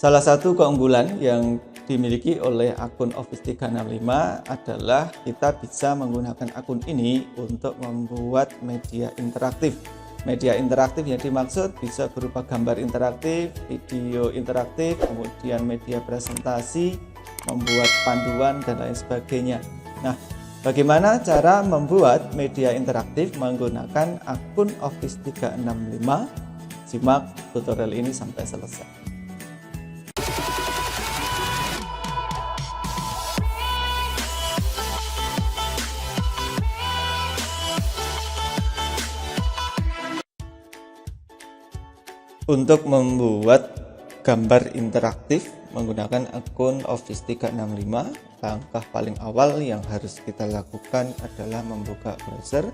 Salah satu keunggulan yang dimiliki oleh akun Office 365 adalah kita bisa menggunakan akun ini untuk membuat media interaktif. Media interaktif yang dimaksud bisa berupa gambar interaktif, video interaktif, kemudian media presentasi, membuat panduan dan lain sebagainya. Nah, bagaimana cara membuat media interaktif menggunakan akun Office 365? Simak tutorial ini sampai selesai. Untuk membuat gambar interaktif menggunakan akun Office 365, langkah paling awal yang harus kita lakukan adalah membuka browser.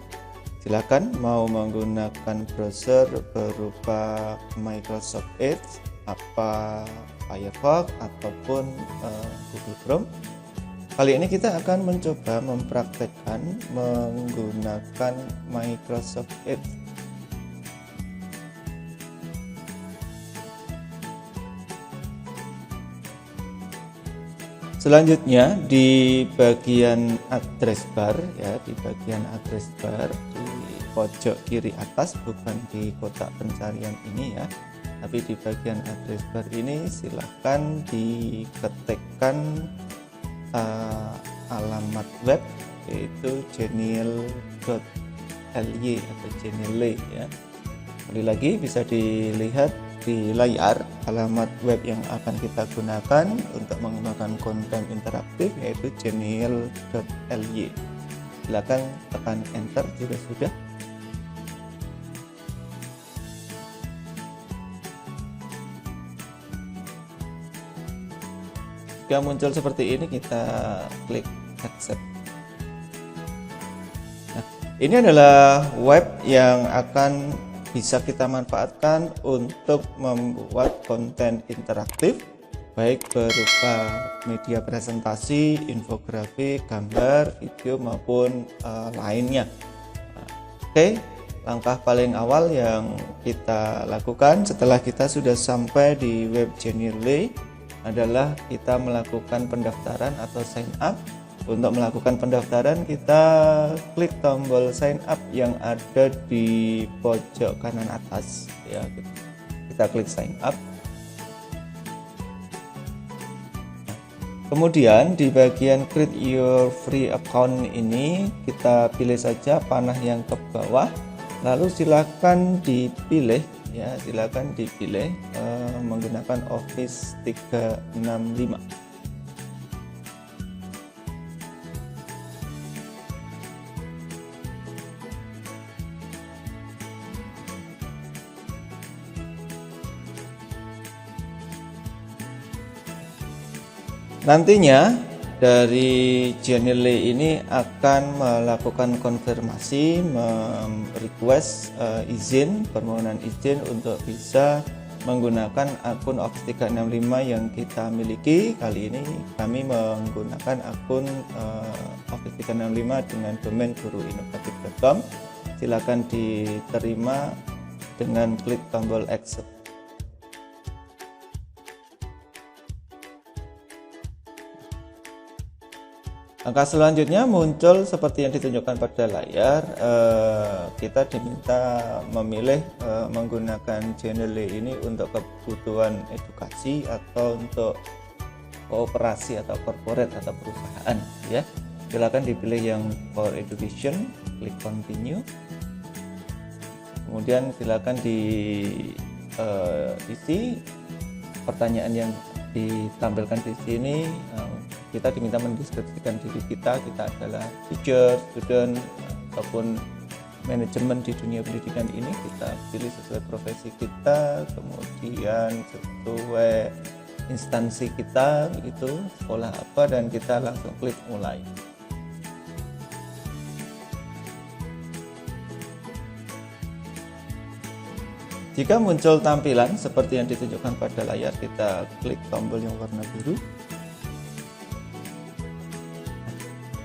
Silakan mau menggunakan browser berupa Microsoft Edge, Firefox ataupun Google Chrome. Kali ini kita akan mencoba mempraktekkan menggunakan Microsoft Edge. Selanjutnya di bagian address bar di pojok kiri atas, bukan di kotak pencarian ini ya, tapi di bagian address bar ini silahkan diketikkan alamat web, yaitu genial.ly atau genial ya. Sekali lagi bisa dilihat di layar alamat web yang akan kita gunakan untuk mengembangkan konten interaktif, yaitu genial.ly. Silakan tekan enter jika sudah. Jika muncul seperti ini, kita klik accept. Nah, ini adalah web yang akan bisa kita manfaatkan untuk membuat konten interaktif, baik berupa media presentasi, infografik, gambar, video maupun lainnya. Oke, langkah paling awal yang kita lakukan setelah kita sudah sampai di web Genial.ly adalah kita melakukan pendaftaran atau sign up. Untuk melakukan pendaftaran, kita klik tombol sign up yang ada di pojok kanan atas ya. Kita klik sign up. Kemudian di bagian create your free account ini kita pilih saja panah yang ke bawah, lalu silakan dipilih menggunakan Office 365. Nantinya dari Genial.ly ini akan melakukan konfirmasi, request permohonan izin untuk bisa menggunakan akun Office 365 yang kita miliki. Kali ini kami menggunakan akun Office 365 dengan domain guruinovatif.com. Silakan diterima dengan klik tombol accept. Langkah selanjutnya muncul seperti yang ditunjukkan pada layar. Kita diminta memilih menggunakan Genial.ly ini untuk kebutuhan edukasi atau untuk kooperasi atau corporate atau perusahaan ya. Silakan dipilih yang for education, klik continue. Kemudian silakan diisi pertanyaan yang ditampilkan di sini. Kita diminta mendeskripsikan diri kita adalah teacher, student, ataupun manajemen di dunia pendidikan ini. Kita pilih sesuai profesi kita, kemudian sesuai instansi kita, itu sekolah apa, dan kita langsung klik mulai. Jika muncul tampilan seperti yang ditunjukkan pada layar, kita klik tombol yang warna biru.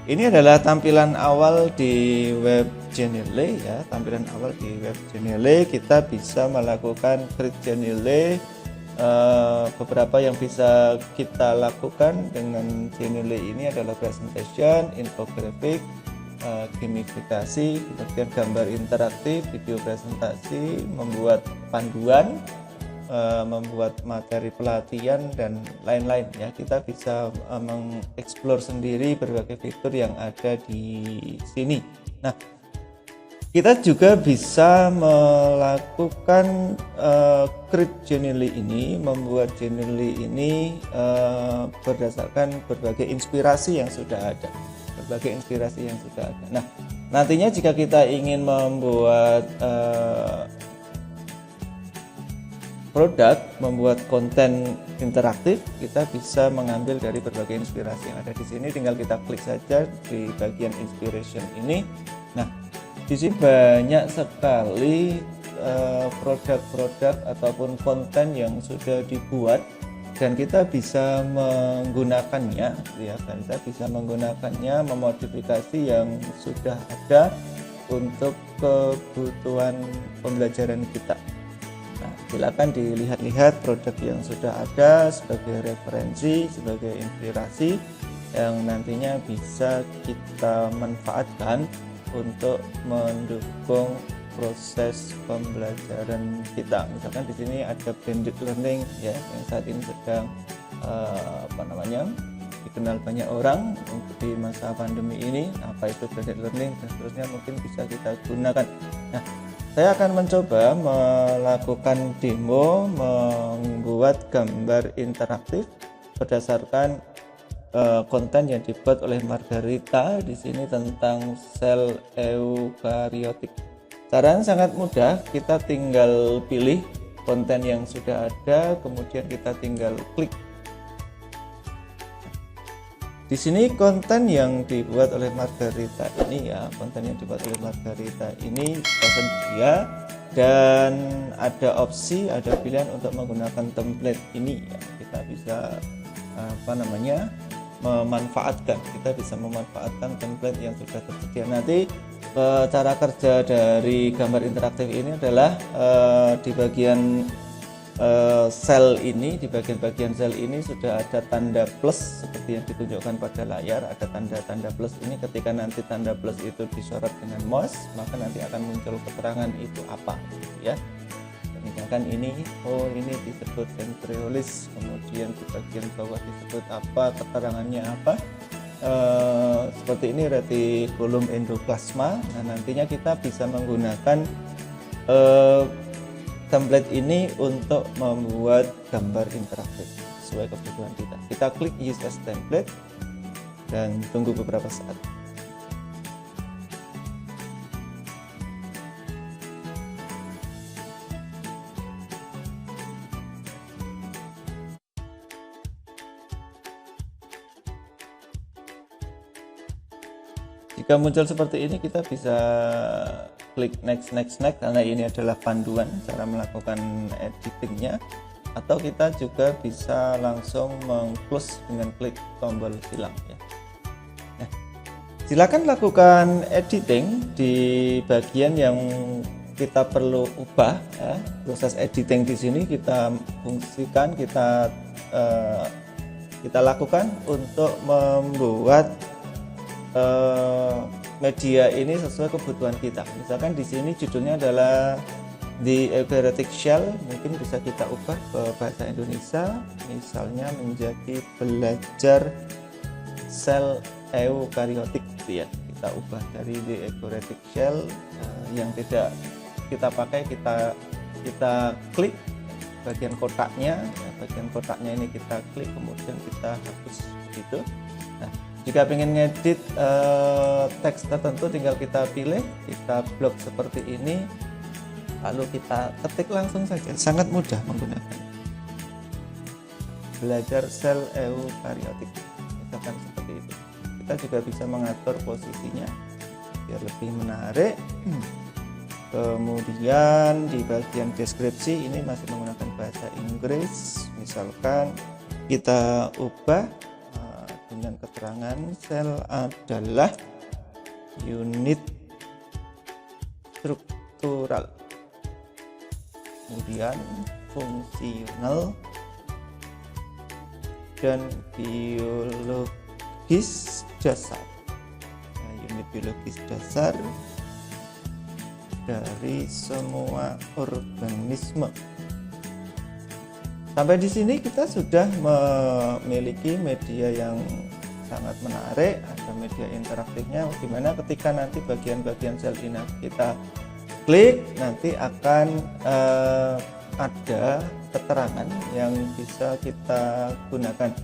Ini adalah tampilan awal di web Genial.ly ya. Tampilan awal di web Genial.ly, kita bisa melakukan create Genial.ly beberapa yang bisa kita lakukan dengan Genially ini adalah presentation, infographic, gamifikasi, kemudian gambar interaktif, video presentasi, membuat panduan, membuat materi pelatihan dan lain-lain ya. Kita bisa mengeksplor sendiri berbagai fitur yang ada di sini. Nah, kita juga bisa melakukan create Genially ini, membuat Genially ini berdasarkan berbagai inspirasi yang sudah ada. Nah, nantinya jika kita ingin membuat produk, membuat konten interaktif, kita bisa mengambil dari berbagai inspirasi yang ada di sini. Tinggal kita klik saja di bagian inspiration ini. Nah, di sini banyak sekali produk-produk ataupun konten yang sudah dibuat dan kita bisa menggunakannya ya, dan kita bisa menggunakannya, memodifikasi yang sudah ada untuk kebutuhan pembelajaran kita. Nah, silakan dilihat-lihat produk yang sudah ada sebagai referensi, sebagai inspirasi yang nantinya bisa kita manfaatkan untuk mendukung proses pembelajaran kita. Misalkan di sini ada blended learning ya, yang saat ini sedang dikenal banyak orang untuk di masa pandemi ini. Apa itu blended learning dan seterusnya mungkin bisa kita gunakan. Nah, saya akan mencoba melakukan demo membuat gambar interaktif berdasarkan konten yang dibuat oleh Margarita di sini tentang sel eukariotik. Caranya sangat mudah, kita tinggal pilih konten yang sudah ada, kemudian kita tinggal klik. Di sini konten yang dibuat oleh Margarita ini ya, konten yang dibuat oleh Margarita ini tersedia dan ada opsi, ada pilihan untuk menggunakan template ini ya. Kita bisa memanfaatkan, kita bisa memanfaatkan template yang sudah tersedia. Nanti cara kerja dari gambar interaktif ini adalah di bagian sel ini, di bagian sel ini sudah ada tanda plus seperti yang ditunjukkan pada layar. Ada tanda-tanda plus ini, ketika nanti tanda plus itu disorot dengan mouse, maka nanti akan muncul keterangan itu apa ya. Misalkan ini, oh ini disebut ventriolis, kemudian di bagian bawah disebut apa, keterangannya apa, seperti ini retikulum endoplasma. Nah, nantinya kita bisa menggunakan template ini untuk membuat gambar interaktif sesuai kebutuhan kita. Kita klik use as template dan tunggu beberapa saat. Jika muncul seperti ini, kita bisa klik next karena ini adalah panduan cara melakukan editingnya, atau kita juga bisa langsung meng-close dengan klik tombol silang ya. Nah, silakan lakukan editing di bagian yang kita perlu ubah ya. Proses editing di sini kita fungsikan, kita lakukan untuk membuat media ini sesuai kebutuhan kita. Misalkan di sini judulnya adalah The Eukaryotic Shell, mungkin bisa kita ubah ke bahasa Indonesia, misalnya menjadi belajar sel eukaryotik ya. Kita ubah dari The Eukaryotic Shell yang tidak kita pakai, kita klik bagian kotaknya, bagian kotaknya ini kita klik, kemudian kita hapus gitu. Nah, jika ingin ngedit teks tertentu, tinggal kita pilih, kita blok seperti ini, lalu kita ketik langsung saja, sangat mudah menggunakan. Belajar sel eukaryotik, misalkan seperti itu. Kita juga bisa mengatur posisinya biar lebih menarik. Kemudian di bagian deskripsi ini masih menggunakan bahasa Inggris, misalkan kita ubah dengan keterangan sel adalah unit struktural. Kemudian fungsional dan biologis dasar. Nah, unit biologis dasar dari semua organisme. Sampai di sini kita sudah memiliki media yang sangat menarik, ada media interaktifnya, dimana ketika nanti bagian-bagian sel ini kita klik, nanti akan ada keterangan yang bisa kita gunakan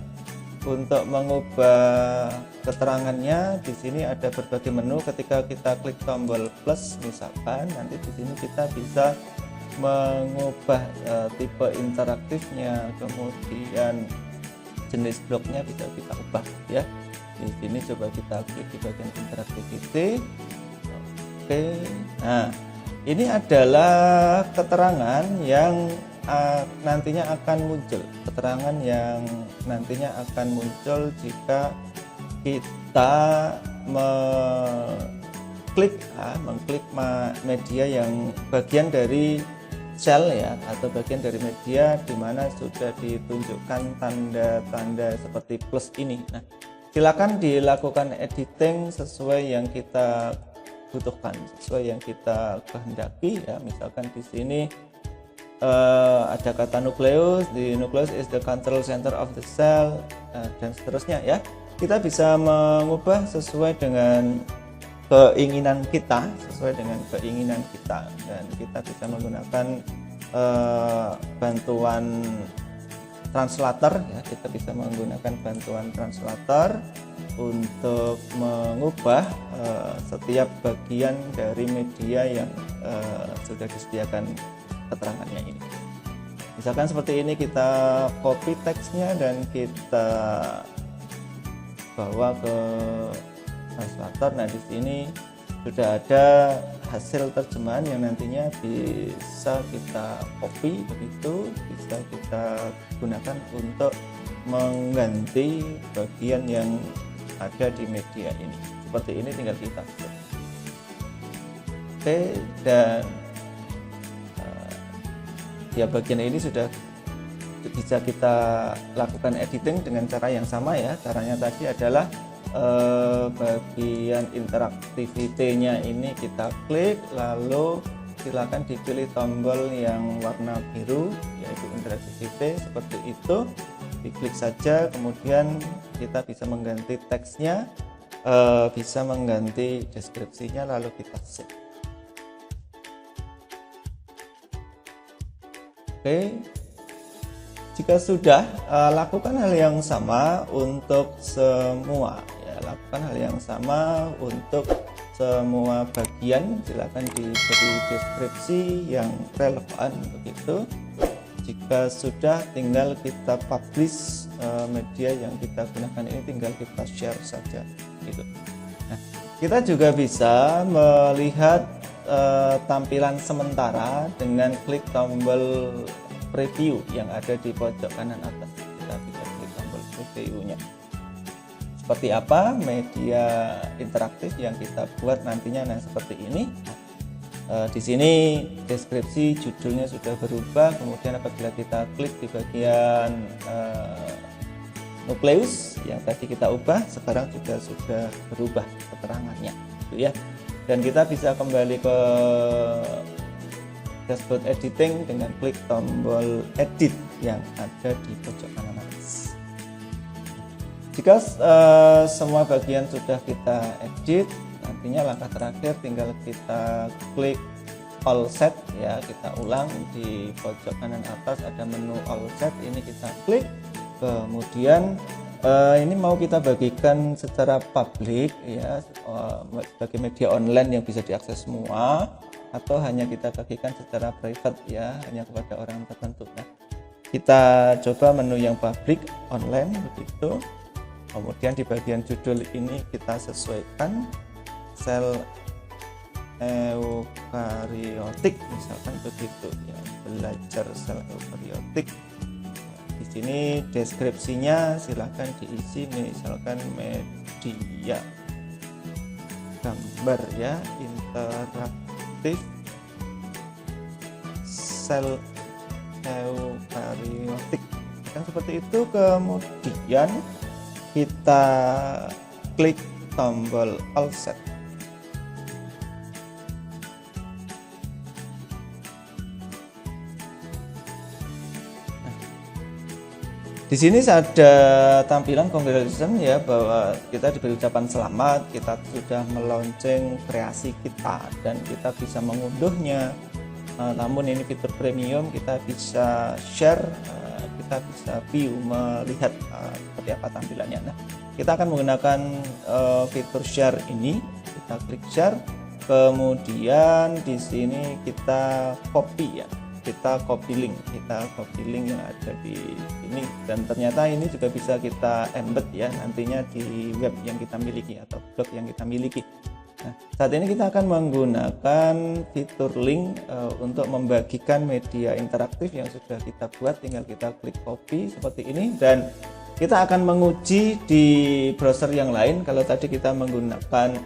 untuk mengubah keterangannya. Di sini ada berbagai menu. Ketika kita klik tombol plus misalkan, nanti di sini kita bisa mengubah tipe interaktifnya, kemudian jenis bloknya bisa kita ubah ya. Di sini coba kita klik di bagian interactivity. Oke. Nah, ini adalah keterangan yang nantinya akan muncul. Keterangan yang nantinya akan muncul jika kita mengklik media yang bagian dari sel ya, atau bagian dari media di mana sudah ditunjukkan tanda-tanda seperti plus ini. Nah, silakan dilakukan editing sesuai yang kita butuhkan, sesuai yang kita kehendaki ya. Misalkan di sini ada kata nucleus, the nucleus is the control center of the cell, dan seterusnya ya. Kita bisa mengubah sesuai dengan keinginan kita, dan kita bisa menggunakan bantuan translator ya. Kita bisa menggunakan bantuan translator untuk mengubah setiap bagian dari media yang sudah disediakan keterangannya ini. Misalkan seperti ini, kita copy teksnya dan kita bawa ke translator. Nah, di sini sudah ada hasil terjemahan yang nantinya bisa kita copy, begitu bisa kita gunakan untuk mengganti bagian yang ada di media ini. Seperti ini tinggal kita klik. Oke, dan ya bagian ini sudah bisa kita lakukan editing dengan cara yang sama ya. Caranya tadi adalah bagian interaktivity-nya ini kita klik, lalu silakan dipilih tombol yang warna biru yaitu interaktivity, seperti itu diklik saja, kemudian kita bisa mengganti teksnya, bisa mengganti deskripsinya, lalu kita save. Oke, jika sudah, lakukan hal yang sama untuk semua ya, lakukan hal yang sama untuk semua bagian. Silakan diberi deskripsi yang relevan, begitu. Jika sudah, tinggal kita publish media yang kita gunakan ini, tinggal kita share saja gitu. Nah, kita juga bisa melihat tampilan sementara dengan klik tombol preview yang ada di pojok kanan atas. Kita bisa klik tombol preview-nya. Seperti apa media interaktif yang kita buat nantinya. Nah, seperti ini. Di sini deskripsi judulnya sudah berubah. Kemudian apabila kita klik di bagian nukleus yang tadi kita ubah, sekarang juga sudah berubah keterangannya, gitu ya. Dan kita bisa kembali ke dashboard editing dengan klik tombol edit yang ada di pojok kanan atas. Jika semua bagian sudah kita edit, nantinya langkah terakhir tinggal kita klik all set ya. Kita ulang, di pojok kanan atas ada menu all set, ini kita klik. Kemudian ini mau kita bagikan secara publik ya, sebagai media online yang bisa diakses semua, atau hanya kita bagikan secara private ya, hanya kepada orang tertentu. Nah, kita coba menu yang publik online, begitu. Kemudian di bagian judul ini kita sesuaikan sel eukariotik misalkan, begitu ya, belajar sel eukariotik. Di sini deskripsinya silahkan diisi, misalkan media gambar ya, interaktif sel eukaryotik kan seperti itu. Kemudian kita klik tombol all set. Di sini ada tampilan congratulations ya, bahwa kita diberi ucapan selamat, kita sudah melonceng kreasi kita dan kita bisa mengunduhnya. Namun ini fitur premium, kita bisa share, kita bisa view, melihat seperti apa tampilannya. Nah, kita akan menggunakan fitur share ini. Kita klik share, kemudian di sini kita copy ya. Kita copy link yang ada di sini, dan ternyata ini juga bisa kita embed ya nantinya di web yang kita miliki atau blog yang kita miliki. Nah, saat ini kita akan menggunakan fitur link untuk membagikan media interaktif yang sudah kita buat. Tinggal kita klik copy seperti ini dan kita akan menguji di browser yang lain. Kalau tadi kita menggunakan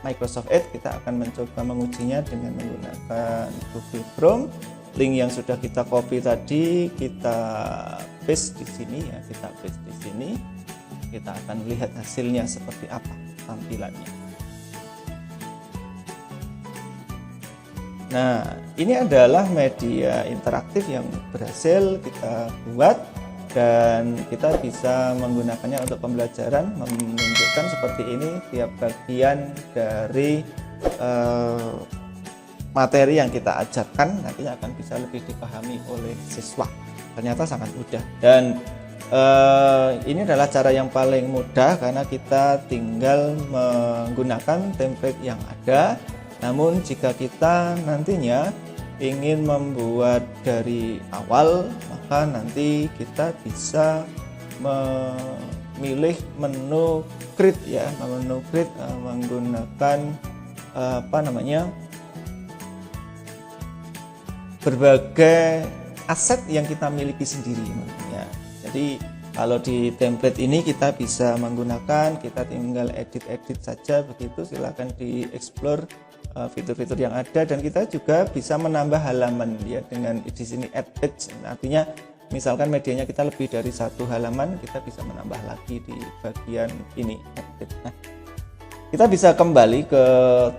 Microsoft Edge, kita akan mencoba mengujinya dengan menggunakan Google Chrome. Link yang sudah kita copy tadi kita paste di sini ya, kita paste di sini. Kita akan lihat hasilnya seperti apa tampilannya. Nah, ini adalah media interaktif yang berhasil kita buat dan kita bisa menggunakannya untuk pembelajaran, menunjukkan seperti ini tiap bagian dari materi yang kita ajarkan nantinya akan bisa lebih dipahami oleh siswa. Ternyata sangat mudah, dan ini adalah cara yang paling mudah karena kita tinggal menggunakan template yang ada. Namun jika kita nantinya ingin membuat dari awal, maka nanti kita bisa memilih menu create ya, menu create menggunakan berbagai aset yang kita miliki sendiri ya. Jadi kalau di template ini kita bisa menggunakan, kita tinggal edit saja begitu. Silahkan di explore fitur-fitur yang ada, dan kita juga bisa menambah halaman ya dengan di sini add page. Artinya misalkan medianya kita lebih dari satu halaman, kita bisa menambah lagi di bagian ini add page. Nah, kita bisa kembali ke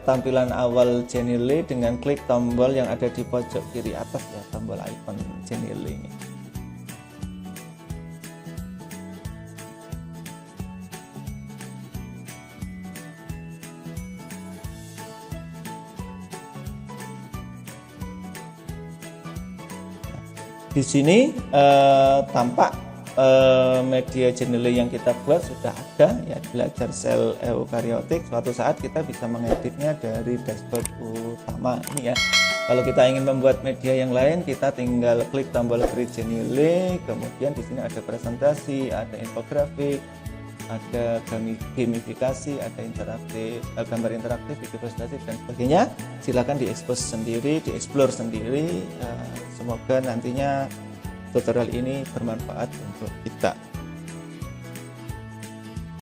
tampilan awal Genially dengan klik tombol yang ada di pojok kiri atas ya, tombol icon Genially ini. Di sini tampak media Genially yang kita buat sudah ada ya, belajar sel eukaryotik. Suatu saat kita bisa mengeditnya dari dashboard utama ini ya. Kalau kita ingin membuat media yang lain, kita tinggal klik tombol Create Genially, kemudian di sini ada presentasi, ada infografik, ada gamifikasi, ada interaktif, gambar interaktif, video presentasi dan sebagainya. Silakan diekspos sendiri, dieksplor sendiri. Semoga nantinya tutorial ini bermanfaat untuk kita.